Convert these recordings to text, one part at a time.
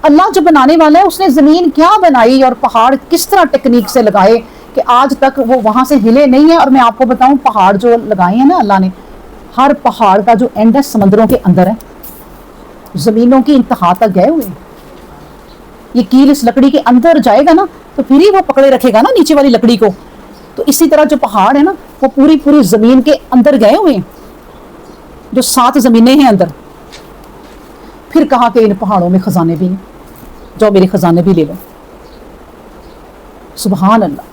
اللہ جو بنانے والا ہے اس نے زمین کیا بنائی اور پہاڑ کس طرح ٹیکنیک سے لگائے کہ آج تک وہ وہاں سے ہلے نہیں ہیں. اور میں آپ کو بتاؤں پہاڑ جو لگائے ہیں نا اللہ نے, ہر پہاڑ کا جو اینڈ ہے سمندروں کے اندر ہے, زمینوں کی انتہا تک گئے ہوئے ہیں. یہ کیل اس لکڑی کے اندر جائے گا نا تو پھر ہی وہ پکڑے رکھے گا نا نیچے والی لکڑی کو. تو اسی طرح جو پہاڑ ہے نا وہ پوری پوری زمین کے اندر گئے ہوئے ہیں, جو 7 زمینیں ہیں اندر. پھر کہا کہ ان پہاڑوں میں خزانے بھی ہیں, جو میرے خزانے بھی لے لو. سبحان اللہ.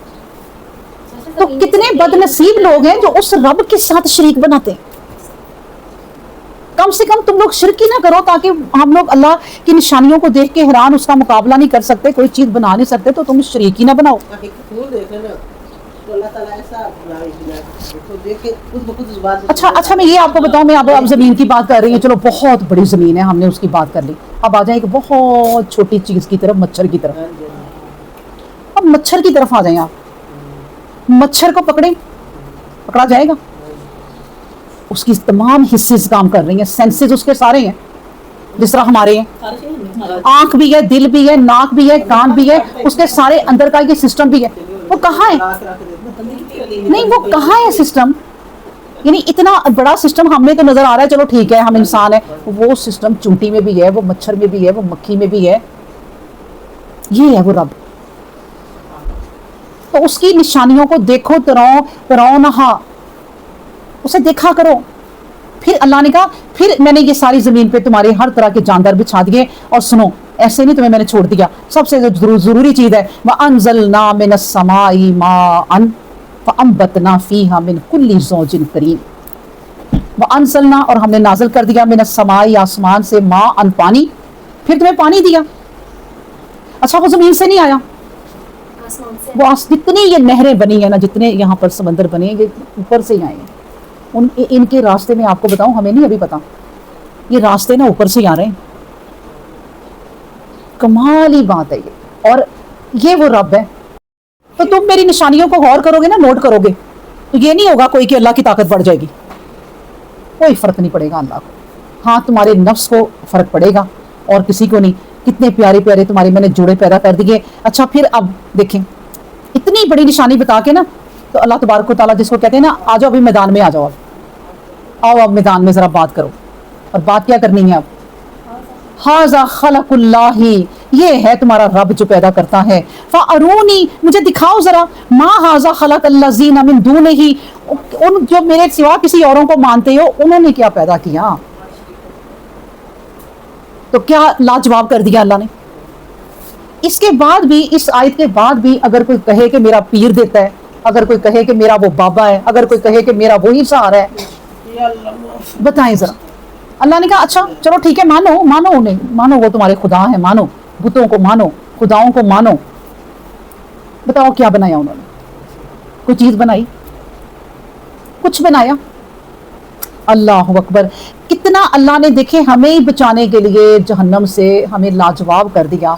تو کتنے بد نصیب لوگ ہیں جو اس رب کے ساتھ شریک بناتے ہیں. کم سے کم تم لوگ شرک ہی نہ کرو, تاکہ ہم لوگ اللہ کی نشانیوں کو دیکھ کے حیران, اس کا مقابلہ نہیں کر سکتے, کوئی چیز بنا نہیں سکتے, تو تم شریک ہی نہ بناؤ. اچھا میں یہ آپ کو بتاؤں, میں اب زمین کی بات کر رہی ہوں, چلو بہت بڑی زمین ہے, ہم نے اس کی بات کر لی. اب آ جائیں ایک بہت چھوٹی چیز کی طرف, مچھر کی طرف. اب مچھر کی طرف آ جائیں آپ. مچھر کو پکڑا جائے گا, اس کی تمام حصے کام کر رہی ہیں, سینسز اس کے سارے ہیں جس طرح ہمارے ہیں. آنکھ بھی ہے, دل بھی ہے, ناک بھی ہے, کان بھی ہے, اس کے سارے اندر کا یہ سسٹم بھی ہے. وہ کہاں ہے؟ نہیں, وہ کہاں ہے سسٹم؟ یعنی اتنا بڑا سسٹم ہم میں تو نظر آ رہا ہے, چلو ٹھیک ہے ہم انسان ہیں, وہ سسٹم چونٹی میں بھی ہے, وہ مچھر میں بھی ہے, وہ مکھی میں بھی ہے. یہ ہے وہ رب. تو اس کی نشانیوں کو دیکھو, تراؤ نہا, اسے دیکھا کرو. پھر اللہ نے کہا پھر میں نے یہ ساری زمین پہ تمہارے ہر طرح کے جاندار بچھا دیے. اور سنو, ایسے نہیں تمہیں میں نے چھوڑ دیا, سب سے ضروری چیز ہے وَأَنزَلْنَا مِنَ السَّمَاءِ مَاءً فَأَنبَتْنَا فِيهَا مِنْ كُلِّ زَوْجٍ كَرِيمٍ. وَأَنزَلْنَا, اور ہم نے نازل کر دیا, مِنَ السَّمَاءِ, آسمان سے, مَاءً, پانی. پھر تمہیں پانی دیا. اچھا وہ زمین سے نہیں آیا, وہ جتنی یہ نہریں بنی ہیں نا, جتنے یہاں پر سمندر بنے ہیں, یہ اوپر سے ہی آئے ہیں. ان کے راستے میں آپ کو بتاؤں, ہمیں نہیں ابھی پتا, یہ راستے نا اوپر سے ہی آ رہے ہیں. کمال ہی بات ہے یہ. اور یہ وہ رب ہے. تو تم میری نشانیوں کو غور کرو گے نا, نوٹ کرو گے, تو یہ نہیں ہوگا کوئی کہ اللہ کی طاقت بڑھ جائے گی, کوئی فرق نہیں پڑے گا اللہ کو. ہاں تمہارے نفس کو فرق پڑے گا اور کسی کو نہیں. کتنے پیارے پیارے تمہارے میں نے جوڑے پیدا کر دیے. اچھا پھر اب دیکھیں, اتنی بڑی نشانی بتا کے نا, تو اللہ تبارک و تعالیٰ جس کو کہتے ہیں نا, آ جاؤ ابھی میدان میں آ جاؤ, آؤ اب میدان میں ذرا بات کرو. اور بات کیا کرنی ہے اب؟ ھذا خلق اللہ, یہ ہے تمہارا رب جو پیدا کرتا ہے. فارونی, مجھے دکھاؤ ذرا, ما ھذا خلق الذین من دونہ, ان جو میرے سوا کسی اوروں کو مانتے ہو, انہوں نے کیا پیدا کیا. تو کیا لاجواب کر دیا اللہ نے. اس کے بعد بھی, اس آیت کے بعد بھی, اگر کوئی کہے کہ میرا پیر دیتا ہے, اگر کوئی کہے کہ میرا وہ بابا ہے, اگر کوئی کہے کہ میرا وہی سہارا ہے, بتائیں ذرا. اللہ نے کہا اچھا چلو ٹھیک ہے, مانو انہیں, مانو وہ تمہارے خدا ہیں, مانو بتوں کو, مانو خداؤں کو مانو. بتاؤ کیا بنایا انہوں نے؟ کوئی چیز بنائی؟ کچھ بنایا؟ اللہ اکبر. کتنا اللہ نے دیکھے ہمیں بچانے کے لیے جہنم سے ہمیں لاجواب کر دیا.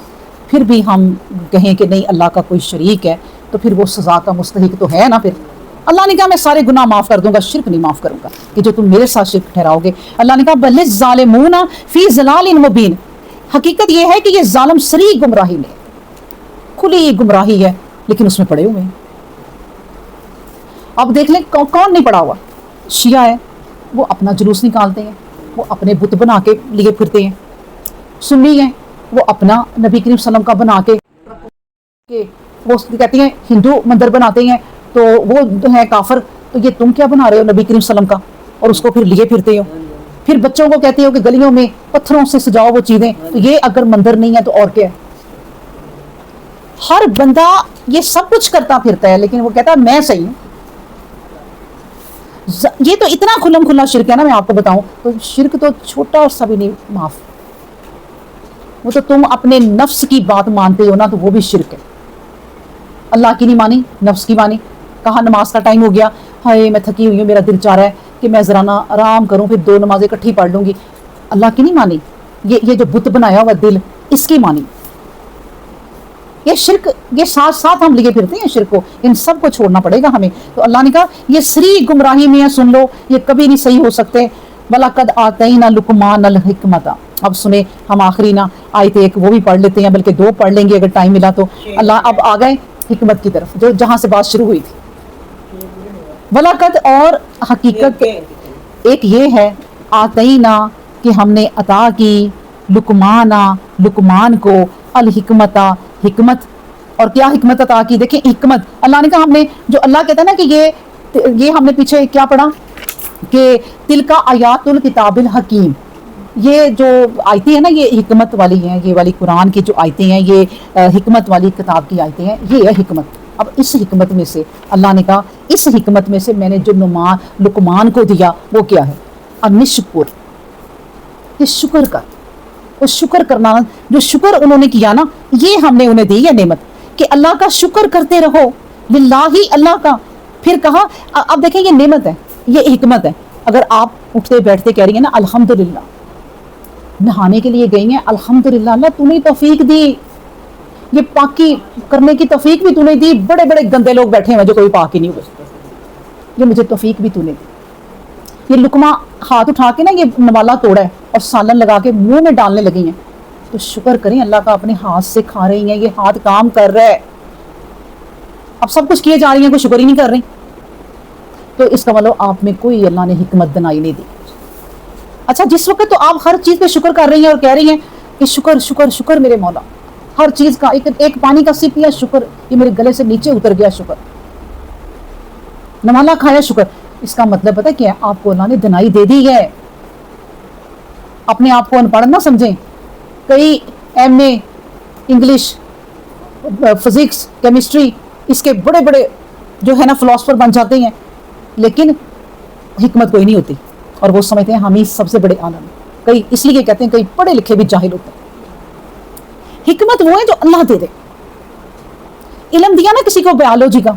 پھر بھی ہم کہیں کہ نہیں اللہ کا کوئی شریک ہے, تو پھر وہ سزا کا مستحق تو ہے نا. پھر اللہ نے کہا میں سارے گناہ معاف کر دوں گا, شرک نہیں معاف کروں گا کہ جو تم میرے ساتھ شرک ٹھہراؤ گے. اللہ نے کہا بل الظالمون فی ضلال مبین, حقیقت یہ ہے کہ یہ ظالم سری گمراہی میں, کھلی گمراہی ہے, لیکن اس میں پڑے ہوئے ہیں. اب دیکھ لیں کون نہیں پڑا ہوا. شیعہ ہے, وہ اپنا جلوس نکالتے ہیں, وہ اپنے بت بنا کے لیے پھرتے ہیں. سنی ہیں, وہ اپنا نبی کریم صلی اللہ علیہ وسلم کا بنا کے, وہ کہتے ہیں ہندو مندر بناتے ہیں, تو وہ ہے کافر. تو یہ تم کیا بنا رہے ہو نبی کریم صلی اللہ علیہ وسلم کا, اور اس کو پھر لیے پھرتے ہو. پھر بچوں کو کہتے ہو کہ گلیوں میں پتھروں سے سجاؤ وہ چیزیں, تو یہ اگر مندر نہیں ہے تو اور کیا ہے. ہر بندہ یہ سب کچھ کرتا پھرتا ہے, لیکن وہ کہتا ہے میں صحیح ہوں. یہ تو اتنا کھلم کھلا شرک ہے نا, میں آپ کو بتاؤں تو شرک تو چھوٹا سا بھی نہیں معاف. وہ تو تم اپنے نفس کی بات مانتے ہو نا, تو وہ بھی شرک ہے. اللہ کی نہیں مانی, نفس کی مانی. کہا نماز کا ٹائم ہو گیا, ہائے میں تھکی ہوئی ہوں, میرا دل چاہ رہا ہے کہ میں ذرا نا آرام کروں, پھر 2 نمازیں اکٹھی پڑھ لوں گی. اللہ کی نہیں مانی, یہ جو بت بنایا ہوا دل, اس کی مانی. یہ شرک, یہ ساتھ ساتھ ہم لیے پھرتے ہیں شرک کو, ان سب کو چھوڑنا پڑے گا ہمیں. تو اللہ نے کہا یہ سری گمراہی میں ہے, سن لو, یہ کبھی نہیں صحیح ہو سکتے. وَلَقَدْ آتَيْنَا لُقْمَانَ الْحِكْمَةَ اب سنیں ہم آخری نا آیت ایک وہ بھی پڑھ لیتے ہیں، بلکہ 2 پڑھ لیں گے اگر ٹائم ملا تو. اللہ اب آ گئے حکمت کی طرف، جو جہاں سے بات شروع ہوئی تھی. ولاقت اور حقیقت ایک یہ ہے آتینا کہ ہم نے عطا کی لقمان کو الحکمتا حکمت. اور کیا حکمت عطا کی؟ دیکھیں حکمت اللہ نے کہا ہم نے، جو اللہ کہتا ہے نا کہ یہ ہم نے پیچھے کیا پڑھا کہ تلکا آیات الکتاب الحکیم، یہ جو آیتیں ہیں نا یہ حکمت والی ہیں، یہ والی قرآن کی جو آیتیں ہیں یہ حکمت والی کتاب کی آیتیں ہیں، یہ ہے حکمت. اب اس حکمت میں سے اللہ نے کہا اس حکمت میں سے میں نے جو لقمان کو دیا وہ کیا ہے؟ انشکر، کہ شکر کر. وہ شکر کرنا، جو شکر انہوں نے کیا نا یہ ہم نے انہیں دی ہے نعمت کہ اللہ کا شکر کرتے رہو، للہ اللہ کا. پھر کہا اب دیکھیں یہ نعمت ہے، یہ حکمت ہے. اگر آپ اٹھتے بیٹھتے کہہ رہی ہیں نا الحمدللہ، نہانے کے لیے گئی ہیں الحمدللہ، اللہ تو نے توفیق دی، یہ پاکی کرنے کی توفیق بھی تو نے دی. بڑے بڑے گندے لوگ بیٹھے ہیں جو کوئی پاک ہی نہیں ہوئے، یہ مجھے توفیق بھی تو نے دی. یہ لقمہ ہاتھ اٹھا کے نا یہ نوالا توڑا ہے اور سالن لگا کے منہ میں ڈالنے لگی ہیں، تو شکر کریں اللہ کا، اپنے ہاتھ سے کھا رہی ہیں، یہ ہاتھ کام کر رہا ہے. اب سب کچھ کیے جا رہی ہیں، کوئی شکر ہی نہیں کر رہی، تو اس کا مطلب آپ میں کوئی اللہ نے حکمت بنائی نہیں دی. اچھا جس وقت تو آپ ہر چیز پہ شکر کر رہی ہیں اور کہہ رہی ہیں کہ شکر شکر شکر میرے مولا، ہر چیز کا ایک پانی کا سپ پیا شکر، یہ میرے گلے سے نیچے اتر گیا شکر، نوالا کھایا شکر. اس کا مطلب پتہ کیا ہے؟ آپ کو اللہ نے دنائی دے دی ہے. اپنے آپ کو ان پڑھ نہ سمجھیں. کئی M A English, physics, chemistry, اس کے بڑے بڑے جو ہے نا فلاسفر بن جاتے ہیں، لیکن حکمت کوئی نہیں ہوتی اور وہ سمجھتے ہیں ہم ہی سب سے بڑے عالم ہیں. کئی اس لیے کہتے ہیں کئی پڑھے لکھے بھی جاہل ہوتے ہیں. حکمت وہ ہے جو اللہ دے دے. علم دیا نا کسی کو بیالوجی کا،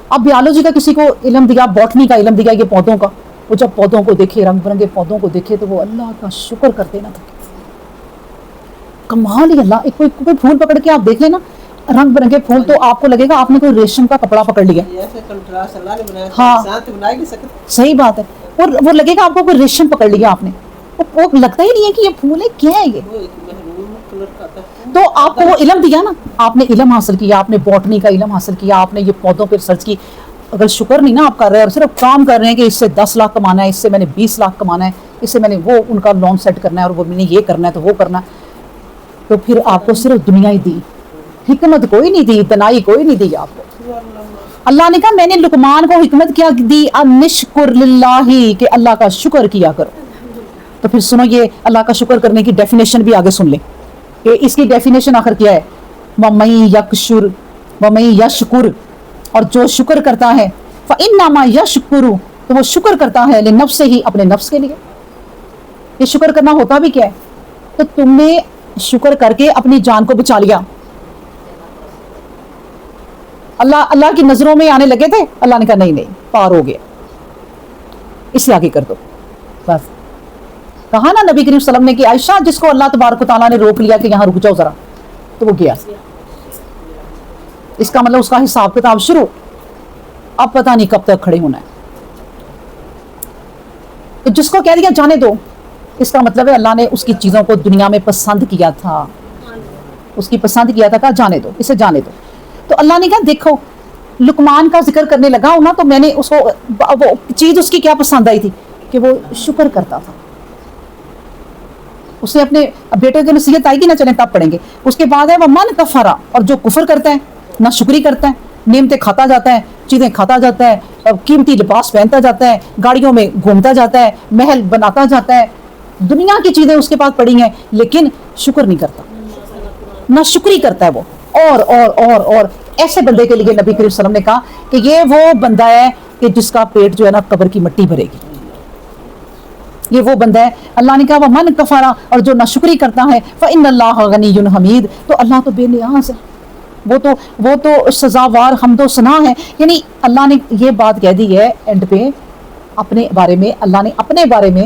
اب بیالوجی کا کسی کو علم دیا، باٹنی کا علم دیا، یہ پودوں کا، وہ جب پودوں کو دیکھے، رنگ برنگے پودوں کو دیکھے تو وہ اللہ کا شکر کرتے نہ تھے. کمال ہی اللہ. ایک کوئی پھول پکڑ کے آپ دیکھ لیں نا، رنگ برنگے پھول، تو آپ کو لگے گا آپ نے کوئی ریشم کا کپڑا پکڑ لیا. ہاں صحیح بات ہے. اور وہ لگے گا آپ کو کوئی ریشم پکڑ لیا آپ نے، وہ لگتا ہی نہیں ہے کہ یہ پھول ہے، کیا ہے یہ. تو آپ کو وہ علم دیا نا، آپ نے علم حاصل کیا، آپ نے باٹنی کا علم حاصل کیا، آپ نے یہ پودوں پہ ریسرچ کی. اگر شکر نہیں نا آپ کر رہے اور صرف کام کر رہے ہیں کہ اس سے 10 لاکھ کمانا ہے، اس سے میں نے 20 لاکھ کمانا ہے، اس سے میں نے وہ ان کا لون سیٹ کرنا ہے اور وہ میں نے یہ کرنا ہے تو وہ کرنا ہے، تو پھر آپ کو صرف دنیا ہی دی، حکمت کوئی نہیں دی، دنائی کوئی نہیں دی آپ کو. اللہ نے کہا میں نے لقمان کو حکمت کیا دی، انشکر للہ، کہ اللہ کا شکر کیا کرو. تو پھر سنو یہ اللہ کا شکر کرنے کی ڈیفینیشن بھی آگے سن لیں کہ اس کی ڈیفینیشن آخر کیا ہے. وَمَن یکشر وَمَن یشکر، اور جو شکر کرتا ہے، فَإِنَّمَا یشکر، تو وہ شکر کرتا ہے لنفسہ، اپنے نفس کے لیے. یہ شکر کرنا ہوتا بھی کیا ہے؟ تو تم نے شکر کر کے اپنی جان کو بچا لیا. اللہ کی نظروں میں آنے لگے تھے، اللہ نے کہا نہیں پار ہو گیا، اس سے آگے کر دو بس. کہا نا نبی کریم صلی اللہ علیہ وسلم نے کہ عائشہ جس کو اللہ تبارک و تعالیٰ نے روک لیا کہ یہاں رک جاؤ ذرا، تو وہ گیا. اس کا مطلب اس کا حساب کتاب شروع، اب پتہ نہیں کب تک کھڑے ہونا ہے. تو جس کو کہہ دیا جانے دو، اس کا مطلب ہے اللہ نے اس کی چیزوں کو دنیا میں پسند کیا تھا، اس کی پسند کیا تھا، کہا جانے دو، اسے جانے دو. تو اللہ نے کہا دیکھو لقمان کا ذکر کرنے لگا ہوں نا، تو میں نے اس کو وہ چیز اس کی کیا پسند آئی تھی کہ وہ شکر کرتا تھا. اس نے اپنے بیٹے کی نصیحت آئے گی نہ، چلیں تب پڑھیں گے. اس کے بعد ہے وہ من کفرا، اور جو کفر کرتا ہے، نہ شکری کرتا ہے، نعمتیں کھاتا جاتا ہے، چیزیں کھاتا جاتا ہے، قیمتی لباس پہنتا جاتا ہے، گاڑیوں میں گھومتا جاتا ہے، محل بناتا جاتا ہے، دنیا کی چیزیں اس کے پاس پڑی ہیں، لیکن شکر نہیں کرتا، نہ شکری کرتا ہے وہ. اور ایسے بندے کے لیے نبی کریم صلی اللہ علیہ وسلم نے کہا کہ یہ وہ بندہ ہے کہ جس کا پیٹ جو ہے نا قبر کی مٹی بھرے گی. یہ وہ بندہ ہے. اللہ نے کہا وہ من کفارا، اور جو ناشکری کرتا ہے، فإن اللہ غنی حمید، تو اللہ تو بے نیاز ہے، وہ تو سزاوار حمد و ثنا ہے. یعنی اللہ نے یہ بات کہہ دی ہے اینڈ پہ اپنے بارے میں. اللہ نے اپنے بارے میں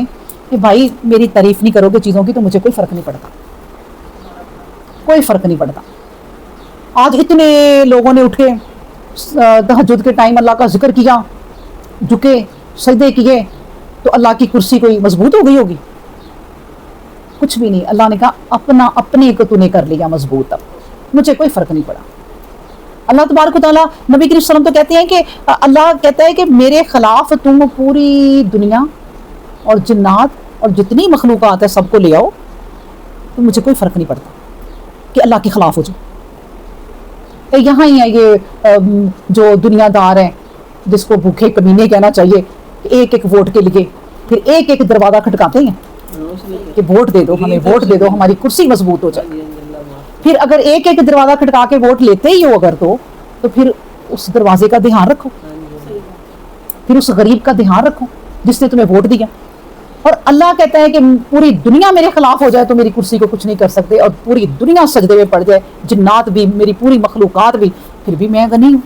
کہ بھائی میری تعریف نہیں کرو گے چیزوں کی تو مجھے کوئی فرق نہیں پڑتا، کوئی فرق نہیں پڑتا. آج اتنے لوگوں نے اٹھے تہجد کے ٹائم اللہ کا ذکر کیا، جھکے سجدے کیے، تو اللہ کی کرسی کوئی مضبوط ہو گئی ہوگی؟ کچھ بھی نہیں. اللہ نے کہا اپنا اپنے کو تو نے کر لیا مضبوط, اب مجھے کوئی فرق نہیں پڑا. اللہ تبارک و تعالیٰ نبی کریم صلی اللہ علیہ وسلم تو کہتے ہیں کہ اللہ کہتا ہے کہ میرے خلاف تم پوری دنیا اور جنات اور جتنی مخلوقات ہے سب کو لے آؤ, تو مجھے کوئی فرق نہیں پڑتا کہ اللہ کے خلاف ہو جائے. یہاں ہی ہے یہ جو دنیا دار ہیں جس کو بھوکے کمینے کہنا چاہیے, ایک ایک ووٹ کے لیے پھر ایک ایک دروازہ کھٹکاتے ہیں کہ ووٹ دے دو, ہمیں ووٹ دے دو, ہماری کرسی مضبوط ہو جائے. پھر اگر ایک ایک دروازہ کھٹکا کے ووٹ لیتے ہی ہو اگر تو پھر اس دروازے کا دھیان رکھو, پھر اس غریب کا دھیان رکھو جس نے تمہیں ووٹ دیا. اور اللہ کہتا ہے کہ پوری دنیا میرے خلاف ہو جائے تو میری کرسی کو کچھ نہیں کر سکتے, اور پوری دنیا سجدے میں پڑ جائے, جنات بھی, میری پوری مخلوقات بھی, پھر بھی میں غنی ہوں,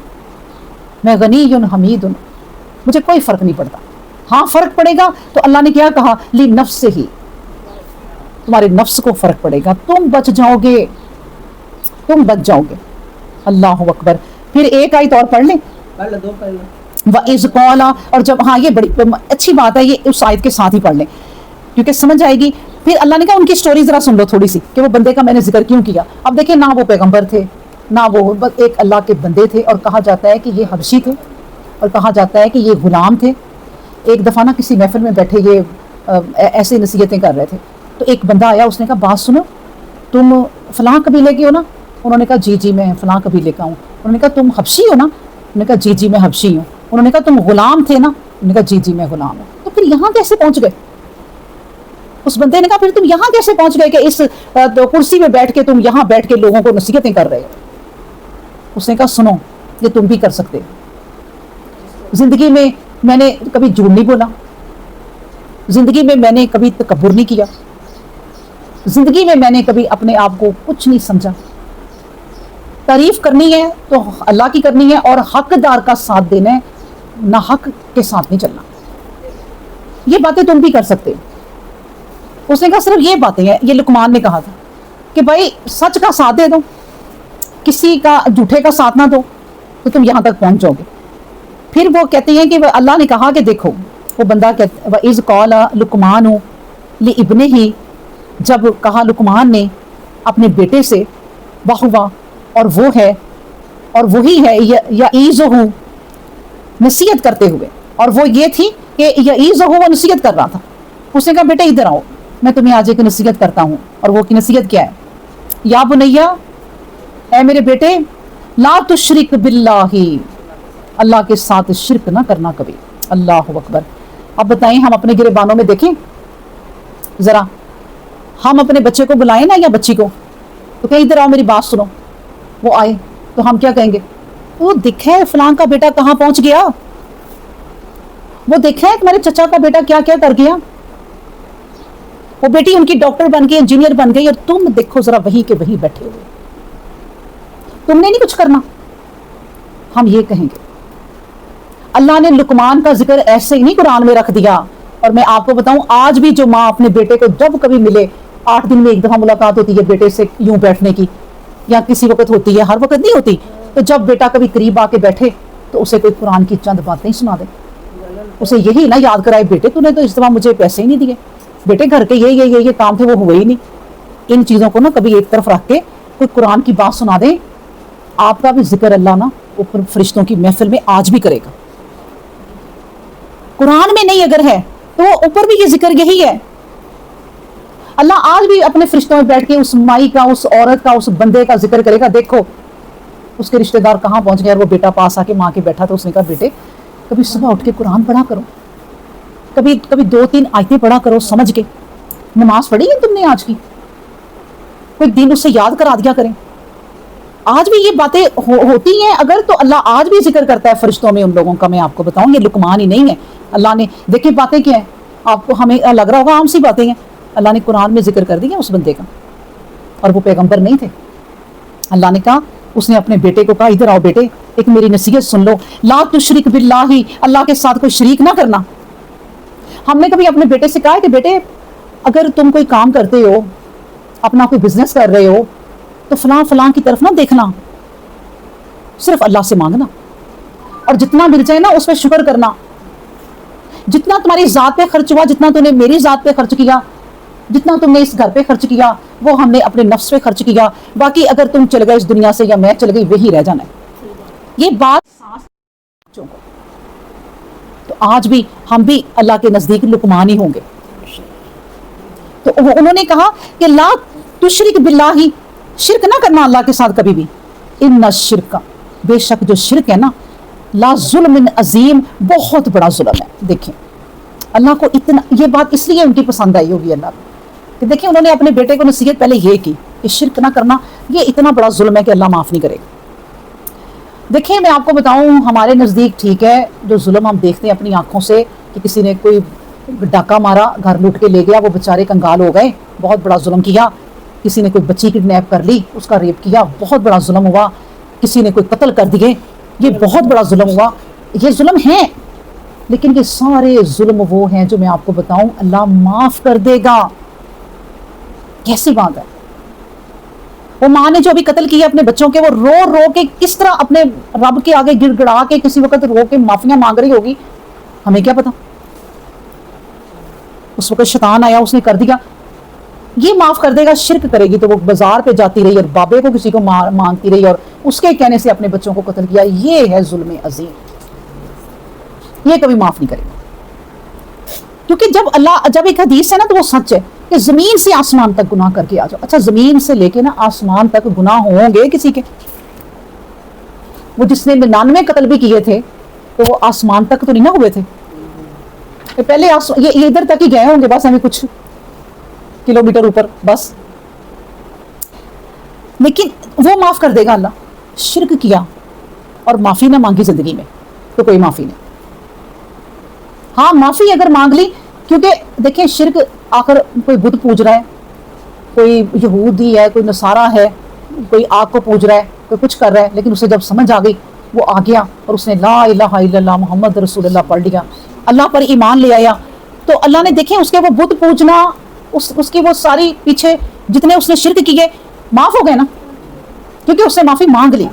میں غنی حمید ہوں, مجھے کوئی فرق نہیں پڑتا. ہاں فرق پڑے گا تو اللہ نے کیا کہا, لی نفس سے ہی, تمہارے نفس کو فرق پڑے گا, تم بچ جاؤ گے, تم بچ جاؤ گے. اللہ اکبر. پھر ایک آیت اور پڑھ لیں, وَإِذْ قَالَ, اور جب, ہاں یہ بڑی اچھی بات ہے, یہ اس آیت کے ساتھ ہی پڑھ لیں کیونکہ سمجھ آئے گی. پھر اللہ نے کہا ان کی سٹوری ذرا سن لو تھوڑی سی کہ وہ بندے کا میں نے ذکر کیوں کیا. اب دیکھیں نہ وہ پیغمبر تھے نہ وہ, بس ایک اللہ کے بندے تھے, اور کہا جاتا ہے کہ یہ حبشی تھے, اور کہا جاتا ہے کہ یہ غلام تھے. ایک دفعہ نا کسی محفل میں بیٹھے یہ ایسے نصیحتیں کر رہے تھے, تو ایک بندہ آیا, اس نے کہا بات سنو, تم فلاں قبیلے کے ہو نا؟ انہوں نے کہا جی جی میں فلاں قبیلے کا ہوں. انہوں نے کہا تم حبشی ہو نا؟ انہوں نے کہا جی جی میں حبشی ہوں. انہوں نے کہا تم غلام تھے نا؟ انہوں نے کہا جی جی میں غلام ہوں. تو پھر یہاں کیسے پہنچ گئے؟ اس بندے نے کہا پھر تم یہاں کیسے پہنچ گئے کہ اس کرسی میں بیٹھ کے تم یہاں بیٹھ کے لوگوں کو نصیحتیں کر رہے ہو؟ اس نے کہا سنو, یہ تم بھی کر سکتے. زندگی میں نے کبھی جھوٹ نہیں بولا, زندگی میں نے کبھی تکبر نہیں کیا, زندگی میں نے کبھی اپنے آپ کو کچھ نہیں سمجھا. تعریف کرنی ہے تو اللہ کی کرنی ہے, اور حقدار کا ساتھ دینا ہے, نہ حق کے ساتھ نہیں چلنا. یہ باتیں تم بھی کر سکتے. اس نے کہا صرف یہ باتیں ہیں, یہ لقمان نے کہا تھا کہ بھائی سچ کا ساتھ دے دو, کسی کا جھوٹے کا ساتھ نہ دو, تو تم یہاں تک پہنچ جاؤ گے. پھر وہ کہتے ہیں کہ اللہ نے کہا کہ دیکھو, وہ بندہ کہتا ہے وَإِذْ قَالَ لُقْمَانُ لِابْنِهِ, جب کہا لقمان نے اپنے بیٹے سے, وَهُوَ, اور وہ ہے, اور وہی ہے, یعیذہ, نصیحت کرتے ہوئے, اور وہ یہ تھی کہ یعیذہ, وہ نصیحت کر رہا تھا. اس نے کہا بیٹے ادھر آؤ, میں تمہیں آج ایک نصیحت کرتا ہوں. اور وہ کی نصیحت کیا ہے؟ یا بنیا, اے میرے بیٹے, لا تشرک باللہ, اللہ کے ساتھ شرک نہ کرنا کبھی. اللہ اکبر. اب بتائیں ہم اپنے گریبانوں میں دیکھیں ذرا, ہم اپنے بچے کو بلائیں نا یا بچی کو, تو کہیں ادھر آؤ میری بات سنو, وہ آئے تو ہم کیا کہیں گے؟ وہ دیکھا ہے فلاں کا بیٹا کہاں پہنچ گیا, وہ دیکھا ہے تمہارے چچا کا بیٹا کیا کیا کر گیا, وہ بیٹی ان کی ڈاکٹر بن گئی, انجینئر بن گئی, اور تم دیکھو ذرا وہیں کے وہیں بیٹھے ہوئے, تم نے نہیں کچھ کرنا. ہم یہ کہیں گے. اللہ نے لقمان کا ذکر ایسے ہی نہیں قرآن میں رکھ دیا. اور میں آپ کو بتاؤں, آج بھی جو ماں اپنے بیٹے کو جب کبھی ملے, 8 دن میں ایک دفعہ ملاقات ہوتی ہے بیٹے سے یوں بیٹھنے کی, یا کسی وقت ہوتی ہے, ہر وقت نہیں ہوتی, تو جب بیٹا کبھی قریب آ کے بیٹھے تو اسے کوئی قرآن کی چند باتیں سنا دے, اسے یہی نہ یاد کرائے بیٹے تو نے تو اس دفعہ مجھے پیسے ہی نہیں دیے, بیٹے گھر کے یہ کام تھے وہ ہوئے ہی نہیں. ان چیزوں کو نا کبھی ایک طرف رکھ کے کوئی قرآن کی بات سنا دیں. آپ کا بھی ذکر اللہ نا اوپر فرشتوں کی محفل میں آج بھی کرے گا. قرآن میں نہیں اگر ہے تو وہ اوپر بھی یہ ذکر یہی ہے. اللہ آج بھی اپنے فرشتوں میں بیٹھ کے اس مائی کا, اس عورت کا, اس بندے کا ذکر کرے گا. دیکھو اس کے رشتہ دار کہاں پہنچ گئے, اور وہ بیٹا پاس آ کے ماں کے بیٹھا, تو اس نے کہا بیٹے کبھی صبح اٹھ کے قرآن پڑھا کرو, کبھی 2-3 آیتیں پڑھا کرو سمجھ کے. نماز پڑھی ہے تم نے آج کی, کوئی دن اسے یاد کرا دیا کریں. آج بھی یہ باتیں ہوتی ہیں اگر, تو اللہ آج بھی ذکر کرتا ہے فرشتوں میں ان لوگوں کا. میں آپ کو بتاؤں یہ لقمان ہی نہیں ہے, اللہ نے دیکھیں باتیں کیا ہیں, آپ کو ہمیں لگ رہا ہوگا عام سی باتیں ہیں, اللہ نے قرآن میں ذکر کر دیا اس بندے کا, اور وہ پیغمبر نہیں تھے. اللہ نے کہا, اس نے اپنے بیٹے کو کہا ادھر آؤ بیٹے, ایک میری نصیحت سن لو, لا تشرک باللہ, اللہ کے ساتھ کوئی شریک نہ کرنا. ہم نے کبھی اپنے بیٹے سے کہا کہ بیٹے اگر تم کوئی کام کرتے ہو, اپنا کوئی بزنس کر رہے ہو, تو فلاں فلاں کی طرف نہ دیکھنا, صرف اللہ سے مانگنا, اور جتنا مل جائے نا اس پہ شکر کرنا. جتنا تمہاری ذات پہ خرچ ہوا, جتنا تم نے میری ذات پہ خرچ کیا, جتنا تم نے اس گھر پہ خرچ کیا وہ ہم نے اپنے نفس پہ خرچ کیا، باقی اگر تم چل گئے اس دنیا سے یا میں چل گئی وہی رہ جانا ہے۔ یہ بات تو آج بھی ہم بھی اللہ کے نزدیک لقمان ہی ہوں گے۔ تو انہوں نے کہا کہ لا تشرک باللہ، شرک نہ کرنا اللہ کے ساتھ کبھی بھی، ان الشرک، بے شک جو شرک ہے نا، لا ظلم عظیم، بہت بڑا ظلم ہے۔ دیکھیں اللہ کو اتنا، یہ بات اس لیے ان کی پسند آئی ہوگی اللہ کو کہ دیکھیں انہوں نے اپنے بیٹے کو نصیحت پہلے یہ کی کہ شرک نہ کرنا یہ اتنا بڑا ظلم ہے کہ اللہ معاف نہیں کرے گا۔ دیکھیں میں آپ کو بتاؤں، ہمارے نزدیک ٹھیک ہے جو ظلم ہم دیکھتے ہیں اپنی آنکھوں سے کہ کسی نے کوئی ڈاکہ مارا، گھر لوٹ کے لے گیا، وہ بیچارے کنگال ہو گئے، بہت بڑا ظلم کیا۔ کسی نے کوئی بچی کڈنیپ کر لی، اس کا ریپ کیا، بہت بڑا ظلم ہوا۔ کسی نے کوئی قتل کر دیے، یہ بہت بڑا ظلم ہوا۔ یہ ظلم ہیں، لیکن یہ سارے ظلم وہ ہیں جو میں آپ کو بتاؤں اللہ معاف کر دے گا۔ کیسی بات ہے؟ وہ ماں نے جو ابھی قتل کیا اپنے بچوں کے، وہ رو رو کے کس طرح اپنے رب کے آگے گڑ گڑا کے کسی وقت رو کے معافیاں مانگ رہی ہوگی، ہمیں کیا پتا۔ اس وقت شیطان آیا، اس نے کر دیا، یہ معاف کر دے گا۔ شرک کرے گی تو وہ بازار پہ جاتی رہی اور بابے کو کسی کو مانگتی رہی اور اس کے کہنے سے اپنے بچوں کو قتل کیا، یہ ہے ظلم عظیم، یہ کبھی معاف نہیں کرے گا۔ کیونکہ جب ایک حدیث ہے نا تو وہ سچ ہے کہ زمین سے آسمان تک گناہ کر کے آ جاؤ۔ اچھا زمین سے لے کے نا آسمان تک گناہ ہوں گے کسی کے، وہ جس نے 99 قتل بھی کیے تھے تو وہ آسمان تک تو نہیں نہ ہوئے تھے، پہلے یہ ادھر تک ہی گئے ہوں گے بس، ہمیں کچھ کلومیٹر اوپر بس۔ لیکن وہ معاف کر دے گا اللہ۔ شرک کیا اور معافی نہ مانگی زندگی میں تو کوئی معافی نہیں۔ ہاں معافی اگر مانگ لی، کیونکہ دیکھیں شرک آخر کوئی بت پوج رہا ہے، کوئی یہودی ہے، کوئی نصارہ ہے، کوئی آگ کو پوج رہا ہے، کوئی کچھ کر رہا ہے، لیکن اسے جب سمجھ آ گئی وہ آ گیا اور اس نے لا الہ الا اللہ محمد رسول اللہ پڑھ لیا، اللہ پر ایمان لے آیا، تو اللہ نے دیکھیں اس کے وہ بت پوجنا، اس کی وہ ساری پیچھے جتنے اس نے شرک کیے معاف ہو گئے نا، کیونکہ اس نے معافی مانگ لی،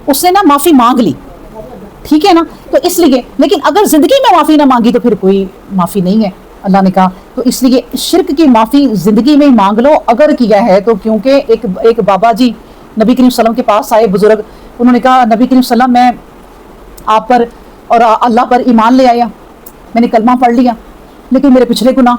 اس نے نا معافی مانگ لی، ٹھیک ہے نا۔ تو اس لیے، لیکن اگر زندگی میں معافی نہ مانگی تو پھر کوئی معافی نہیں ہے، اللہ نے کہا۔ تو اس لیے شرک کی معافی زندگی میں ہی مانگ لو اگر کیا ہے تو، کیونکہ ایک بابا جی نبی کریم صلی اللہ علیہ وسلم کے پاس آئے بزرگ، انہوں نے کہا نبی کریم صلی اللہ علیہ وسلم میں آپ پر اور اللہ پر ایمان لے آیا، میں نے کلمہ پڑھ لیا، لیکن میرے پچھلے گناہ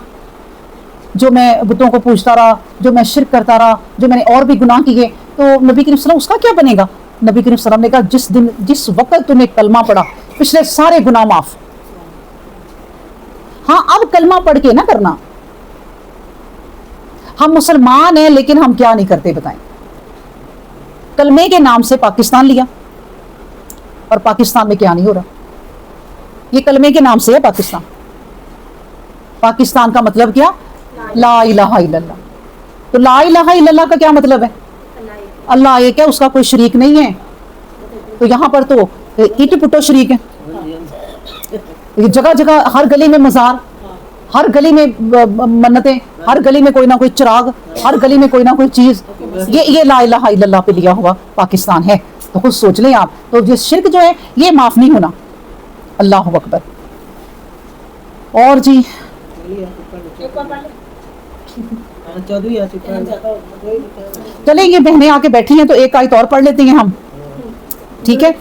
جو میں بتوں کو پوجتا رہا، جو میں شرک کرتا رہا، جو میں نے اور بھی گناہ کیے، تو نبی کریم صلی اللہ علیہ وسلم اس کا کیا بنے گا؟ نبی کریم صلی اللہ علیہ وسلم نے کہا جس وقت تم نے کلمہ پڑھا پچھلے سارے گناہ معاف۔ ہاں اب کلمہ پڑھ کے نہ کرنا، ہم مسلمان ہیں لیکن ہم کیا نہیں کرتے بتائیں؟ کلمے کے نام سے پاکستان لیا، اور پاکستان میں کیا نہیں ہو رہا؟ یہ کلمے کے نام سے ہے پاکستان۔ پاکستان کا مطلب کیا؟ لا الہ الا اللہ۔ تو لا الہ الا اللہ کا کیا مطلب ہے؟ اللہ ایک ہے، اس کا کوئی شریک نہیں ہے۔ تو یہاں پر تو ایٹ پٹو شریک ہے، جگہ جگہ ہر گلی میں مزار، ہر گلی میں منتیں، ہر گلی میں کوئی نہ کوئی چراغ، ہر گلی میں کوئی نہ کوئی چیز، یہ لا الہ الا اللہ پہ لیا ہوا پاکستان ہے۔ تو خود سوچ لیں آپ، تو یہ شرک جو ہے یہ معاف نہیں ہونا۔ اللہ اکبر۔ اور جی چلیں یہ بہنیں آ کے بیٹھی ہیں تو ایک آیت اور پڑھ لیتے ہیں ہم، ٹھیک ہے؟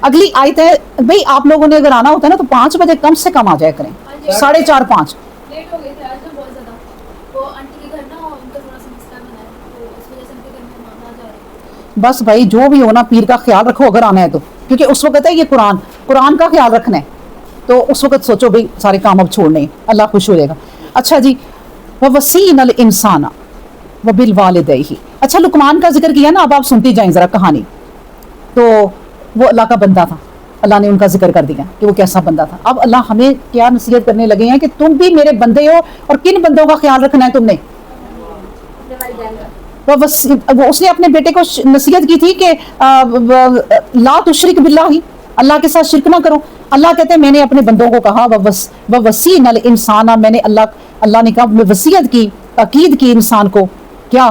اگلی آیت ہے، بھئی آپ لوگوں نے اگر آنا ہوتا ہے نا تو 5 بجے کم سے کم آ جایا کریں، 4:30 5۔ لیٹ ہو گئے تھے آج بہت زیادہ، وہ آنٹی کے گھر نا ان کا تھوڑا سا مسئلہ بنا ہے، تو اس وجہ سے ان کے گھر میں مانگنا جا رہے ہیں۔ بس بھائی جو بھی ہونا پیر کا خیال رکھو اگر آنا ہے تو، کیونکہ اس وقت ہے یہ قرآن کا خیال رکھنا ہے، تو اس وقت سوچو بھئی سارے کام اب چھوڑنے ہیں، اللہ خوش ہو جائے گا۔ اچھا جی، وَوَصِّينَ الْإِنسَانَ وَبِالْوَالِدَيْهِ۔ اچھا لقمان کا ذکر کیا نا، اب آپ سنتی جائیں ذرا کہانی۔ تو وہ اللہ کا بندہ تھا، اللہ نے ان کا ذکر کر دیا کہ وہ کیسا بندہ تھا۔ اب اللہ ہمیں کیا نصیحت کرنے لگے ہیں کہ تم بھی میرے بندے ہو، اور کن بندوں کا خیال رکھنا ہے تم نے؟ اس نے اپنے بیٹے کو نصیحت کی تھی کہ لا تشرک باللہ، اللہ کے ساتھ شرک نہ کرو۔ اللہ کہتے ہیں میں نے اپنے بندوں کو کہا وَوَصِّينَ الْإِنسَانَ، میں نے اللہ نے کہا میں وصیت کی، تاکید کی انسان کو، کیا؟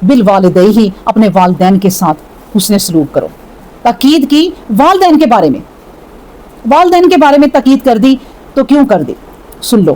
بالوالدیہ، اپنے والدین کے ساتھ حسن سلوک کرو۔ تاکید کی والدین کے بارے میں، والدین کے بارے میں تاکید کر دی، تو کیوں کر دی؟ سن لو،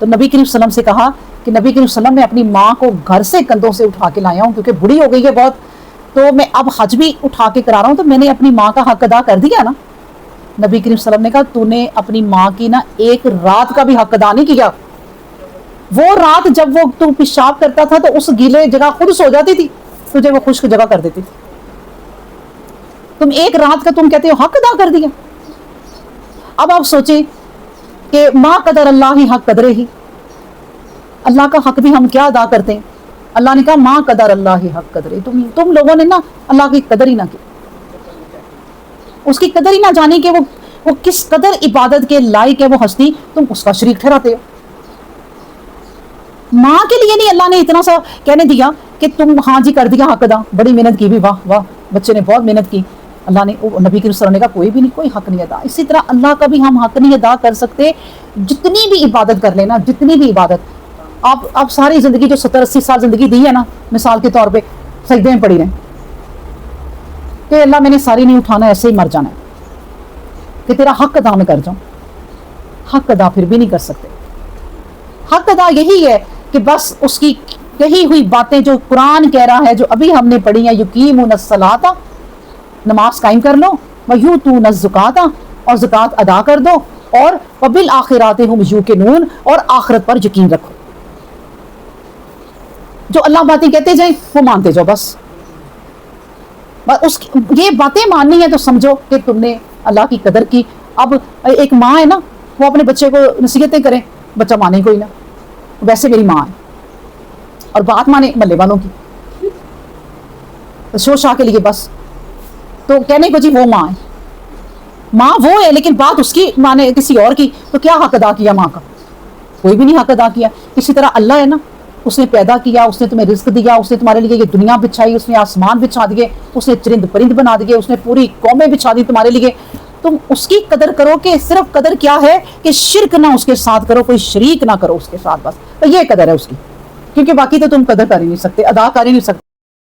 تو نبی کریم صلی اللہ علیہ وسلم سے کہا کہ نبی کریم صلی اللہ علیہ وسلم میں اپنی ماں کو گھر سے کندھوں سے اٹھا کے لایا ہوں کیونکہ بڑھی ہو گئی ہے بہت، تو میں اب حج بھی اٹھا کے کرا رہا ہوں، تو میں نے اپنی ماں کا حق ادا کر دیا نا۔ نبی کریم صلی اللہ علیہ وسلم نے کہا تو نے اپنی ماں کی نا ایک رات کا بھی حق ادا نہیں کیا۔ وہ رات جب وہ تو پیشاب کرتا تھا تو اس گیلے جگہ خود سو جاتی تھی، تجھے وہ خشک جگہ کر دیتی تھی، تم ایک رات کا تم کہتے ہو حق ادا کر دیا۔ اب آپ سوچیں کہ ما قدر اللہ ہی حق قدرے ہی، اللہ کا حق بھی ہم کیا ادا کرتے ہیں۔ اللہ نے کہا ما قدر اللہ ہی حق قدرے، تم لوگوں نے نا اللہ کی قدر ہی نہ کی، اس کی قدر ہی نہ جانی کہ وہ کس قدر عبادت کے لائق ہے وہ ہستی، تم اس کا شریک ٹھہراتے ہو۔ ماں کے لیے نہیں اللہ نے اتنا سا کہنے دیا کہ تم ہاں جی کر دیا حق ادا، بڑی محنت کی بھی، واہ واہ بچے نے بہت محنت کی، اللہ نے نبی کے رسول نے کہا کوئی بھی نہیں، کوئی حق نہیں ادا۔ اسی طرح اللہ کا بھی ہم حق نہیں ادا کر سکتے، جتنی بھی عبادت کر لینا، جتنی بھی عبادت آپ ساری زندگی جو 70-80 سال زندگی دی ہے نا، مثال کے طور پہ سجدے میں پڑی رہیں کہ اللہ میں نے ساری نہیں اٹھانا، ایسے ہی مر جانا ہے کہ تیرا حق ادا میں کر جاؤں، حق ادا پھر بھی نہیں کر سکتے۔ حق ادا یہی ہے کہ بس اس کی کہی ہوئی باتیں جو قرآن کہہ رہا ہے، جو ابھی ہم نے پڑھی ہیں، یقیمون الصلاۃ، نماز قائم کر لو، ویؤتون الزکاۃ، اور زکوٰۃ ادا کر دو، اور وبالآخرات ہم یوقنون، اور آخرت پر یقین رکھو۔ جو اللہ باتیں کہتے جائیں وہ مانتے جاؤ، بس یہ باتیں ماننی ہے تو سمجھو کہ تم نے اللہ کی قدر کی۔ اب ایک ماں ہے نا، وہ اپنے بچے کو نصیحتیں کریں، بچہ مانے کوئی نہ، ویسے میری ماں ہے اور بات مانے ملے والوں کی شو شاہ کے لیے، بس تو کہنے کو جی وہ ماں ہے، ماں وہ ہے لیکن بات اس کی مانے کسی اور کی، تو کیا حق ادا کیا ماں کا؟ کوئی بھی نہیں حق ادا کیا۔ اسی طرح اللہ ہے نا، اس نے پیدا کیا، اس نے تمہیں رزق دیا، اس نے تمہارے لیے یہ دنیا بچھائی، اس نے آسمان بچھا دیے، اس نے چرند پرند بنا دیے، اس نے پوری قومیں بچھا دی تمہارے لیے۔ تم اس کی قدر کرو کہ صرف قدر کیا ہے کہ شرک نہ اس کے ساتھ کرو، کوئی شریک نہ کرو اس کے ساتھ، بس تو یہ قدر ہے اس کی، کیونکہ باقی تو تم قدر کر ہی نہیں سکتے، ادا کر ہی نہیں سکتے۔